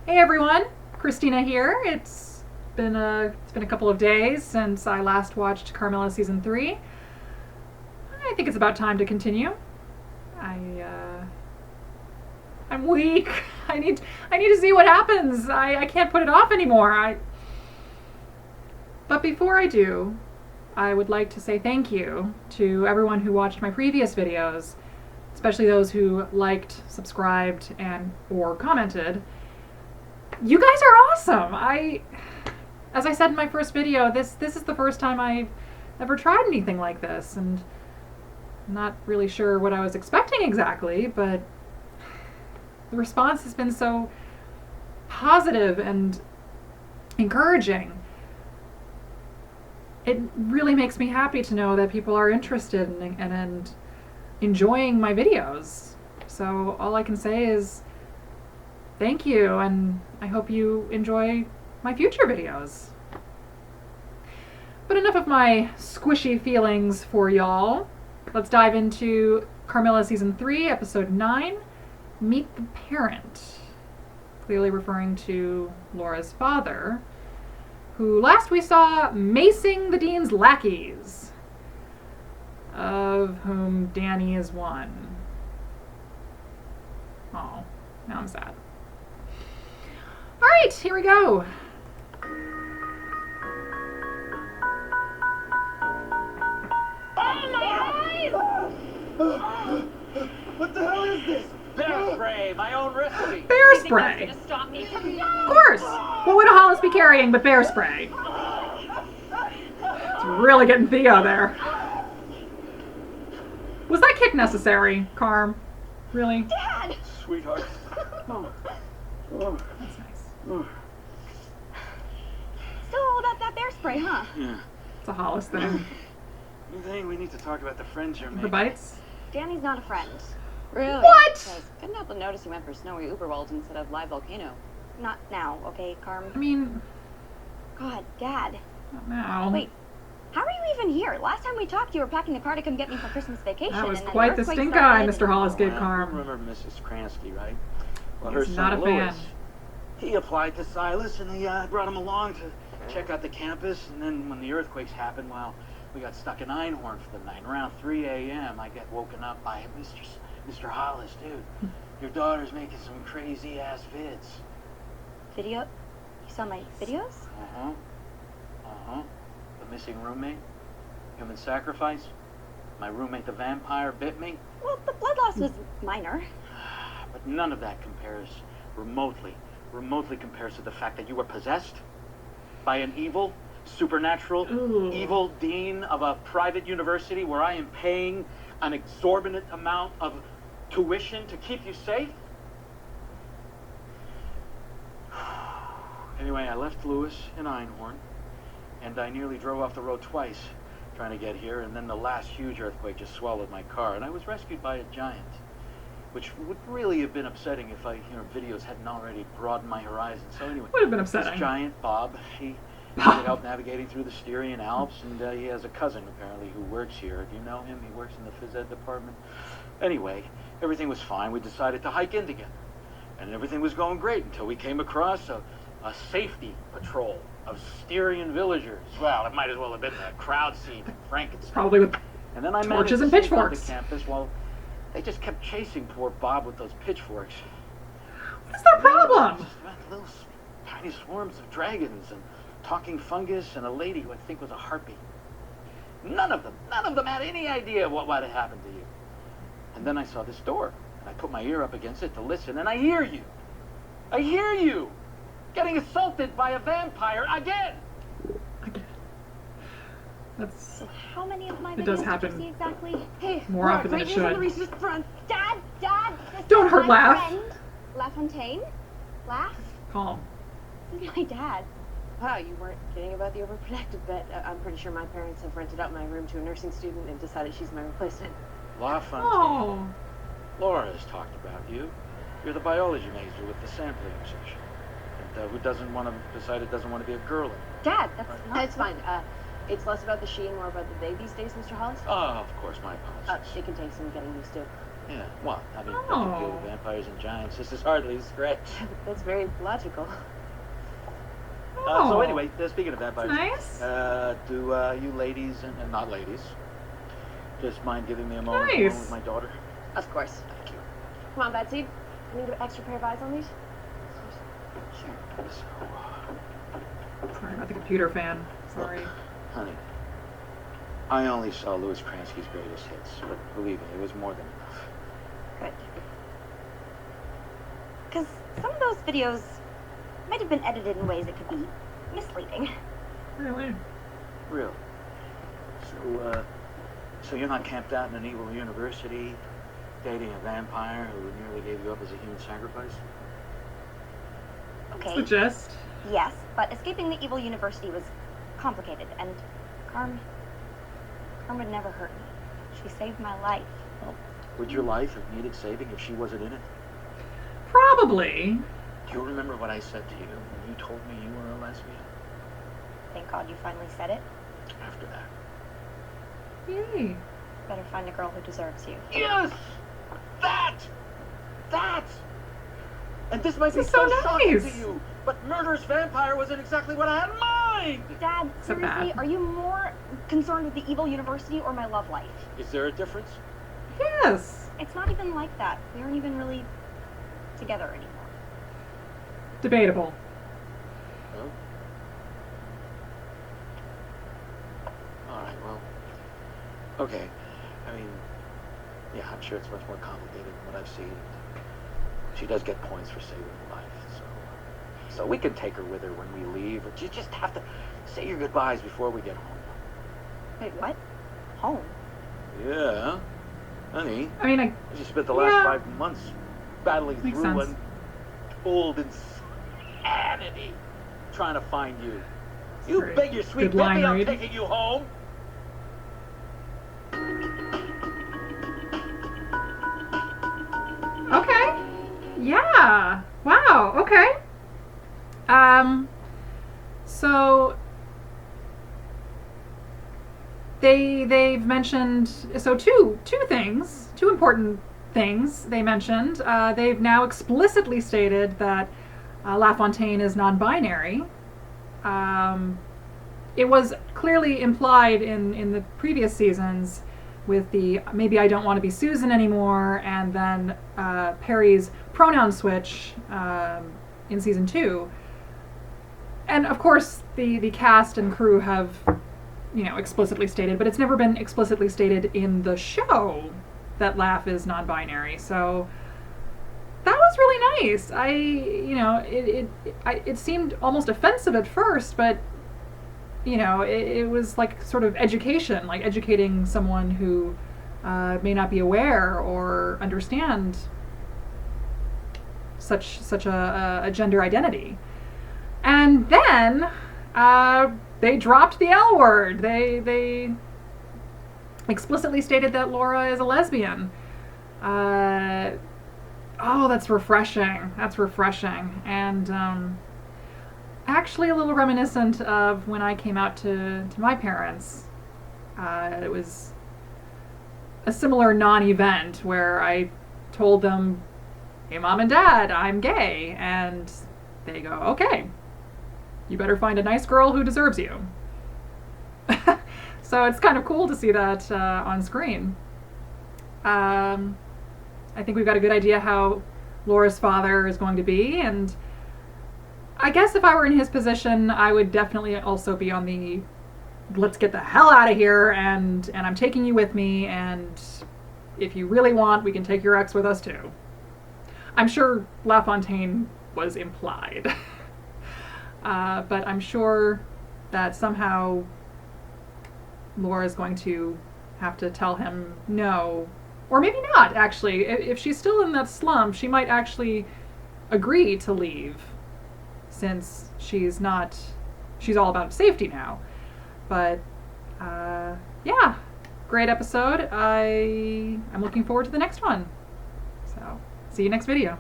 Hey everyone, Christina here. It's been a couple of days since I last watched Carmilla Season 3. I think it's about time to continue. I'm weak. I need to see what happens. I can't put it off anymore. But before I do, I would like to say thank you to everyone who watched my previous videos, especially those who liked, subscribed, or commented. You guys are awesome. As I said in my first video, this is the first time I've ever tried anything like this, and I'm not really sure what I was expecting exactly, but the response has been so positive and encouraging. It really makes me happy to know that people are interested and enjoying my videos. So all I can say is thank you, and I hope you enjoy my future videos. But enough of my squishy feelings for y'all. Let's dive into Carmilla Season 3, Episode 9, Meet the Parent. Clearly referring to Laura's father, who last we saw macing the Dean's lackeys, of whom Danny is one. Oh, now I'm sad. Alright, here we go. What the hell is this? Bear spray, my own recipe. Bear spray. That's gonna stop me. Of course. What would a Hollis be carrying but bear spray? It's really getting Theo there. Was that kick necessary, Carm? Really? Dad! Sweetheart. Oh. That's nice. Oh. Still all about that bear spray, huh? Yeah. It's a Hollis thing. You think we need to talk about the friends you're The making? bites? Danny's not a friend. Really? What? Because couldn't help but notice you went for snowy Uberwald instead of live volcano. Not now, okay, Carm? I mean, God, Dad. not now. Wait, how are you even here? Last time we talked, you were packing the car to come get me for Christmas vacation. That was and then quite the earthquake stink eye started, Mr. Hollis gave Well, Carm. you remember Mrs. Kransky, right? Well, He's her not son a fan. Louis, he applied to Silas, and he brought him along to check out the campus. And then when the earthquakes happened, well, we got stuck in Einhorn for the night. Around 3 a.m., I get woken up by Mr. Hollis, dude. Your daughter's making some crazy-ass vids. Video? You saw my videos? Uh-huh. Uh-huh. The missing roommate. Human sacrifice. My roommate, the vampire, bit me. Well, the blood loss was minor. But none of that compares remotely compares to the fact that you were possessed by an evil, supernatural, Ooh. evil dean of a private university where I am paying an exorbitant amount of tuition to keep you safe? Anyway, I left Lewis in Einhorn, and I nearly drove off the road twice trying to get here, and then the last huge earthquake just swallowed my car, and I was rescued by a giant, which would really have been upsetting if videos hadn't already broadened my horizon. So anyway, Would have been upsetting. this giant, Bob, he needed help navigating through the Styrian Alps, and he has a cousin, apparently, who works here. Do you know him? He works in the phys ed department. Anyway, everything was fine. We decided to hike in together, and everything was going great until we came across a safety patrol of Styrian villagers. Well, it might as well have been a crowd scene in Frankenstein. Probably with And then I torches and managed to sneak onto pitchforks. campus. Well, they just kept chasing poor Bob with those pitchforks. What's their problem? Just little tiny swarms of dragons and talking fungus and a lady who I think was a harpy. None of them had any idea what might have happened to you. And then I saw this door, and I put my ear up against it to listen, and I hear you. I hear you getting assaulted by a vampire again. Again. That's So how many of my It videos does did happen. you see exactly? Hey, more often than it great news on the should. research front. Dad, this Don't is hurt my Laugh. friend, La Fontaine. Laugh? Calm. This is my dad. Wow, you weren't kidding about the overprotective bet. I'm pretty sure my parents have rented out my room to a nursing student and decided she's my replacement. La Fontaine. Oh. Laura has talked about you. You're the biology major with the sampling obsession. And who doesn't want to be a girl? Dad, that's not... It's fine. It's less about the she and more about the they these days, Mr. Hollis. Oh, of course, my apologies. It can take some getting used to. Yeah, well, I mean, Oh. nothing to do with vampires and giants. This is hardly a stretch. That's very logical. So anyway, speaking of vampires, Nice. do you ladies and not ladies just mind giving me a moment Nice. alone with my daughter? Of course. Thank you. Come on, Betsy. I need an extra pair of eyes on these. Sure. So, Sorry about the computer fan. Sorry. honey, I only saw Louis Kransky's greatest hits, but believe me, it was more than enough. Good. Because some of those videos might have been edited in ways that could be misleading. Really? Really? So you're not camped out in an evil university, dating a vampire who nearly gave you up as a human sacrifice? Okay, The gist. yes, but escaping the evil university was complicated, and Carm would never hurt me. She saved my life. Well, would your life have needed saving if she wasn't in it? Probably. Do you remember what I said to you when you told me you were a lesbian? Thank God you finally said it. After that. Yay. Better find a girl who deserves you. Yes! That! And this might be This is so shocking nice. to you, but murderous vampire wasn't exactly what I had in mind! Dad, So seriously, bad. are you more concerned with the evil university or my love life? Is there a difference? Yes. It's not even like that. We aren't even really together anymore. Debatable. Oh. Alright, well. Okay. I mean, yeah, I'm sure it's much more complicated than what I've seen. She does get points for saving her life, so we can take her with her when we leave. But you just have to say your goodbyes before we get home. Wait, what? Home? Yeah. Honey, I mean, she spent the last Yeah. 5 months battling Makes through sense. untold insanity trying to find you. You Great. beg your sweet Good line baby, I'm read. taking you home. Okay. Yeah. Wow. Okay. So they've mentioned two important things they mentioned. They've now explicitly stated that LaFontaine is non-binary. It was clearly implied in the previous seasons with the maybe I don't want to be Susan anymore, and then Perry's pronoun switch in season 2. And of course, the cast and crew have, explicitly stated, but it's never been explicitly stated in the show that Laugh is non-binary. So that was really nice. It seemed almost offensive at first, but it was like sort of education, like educating someone who may not be aware or understand such a gender identity. And then they dropped the L word. They explicitly stated that Laura is a lesbian. Oh, that's refreshing. That's refreshing. And actually a little reminiscent of when I came out to my parents. It was a similar non-event where I told them, hey, Mom and Dad, I'm gay. And they go, okay, you better find a nice girl who deserves you. So it's kind of cool to see that on screen. I think we've got a good idea how Laura's father is going to be, and I guess if I were in his position, I would definitely also be on the let's get the hell out of here, and I'm taking you with me, and if you really want, we can take your ex with us too. I'm sure LaFontaine was implied. But I'm sure that somehow Laura's going to have to tell him no. Or maybe not, actually. If she's still in that slump, she might actually agree to leave, since she's all about safety now. But, yeah, great episode. I'm looking forward to the next one. So, see you next video.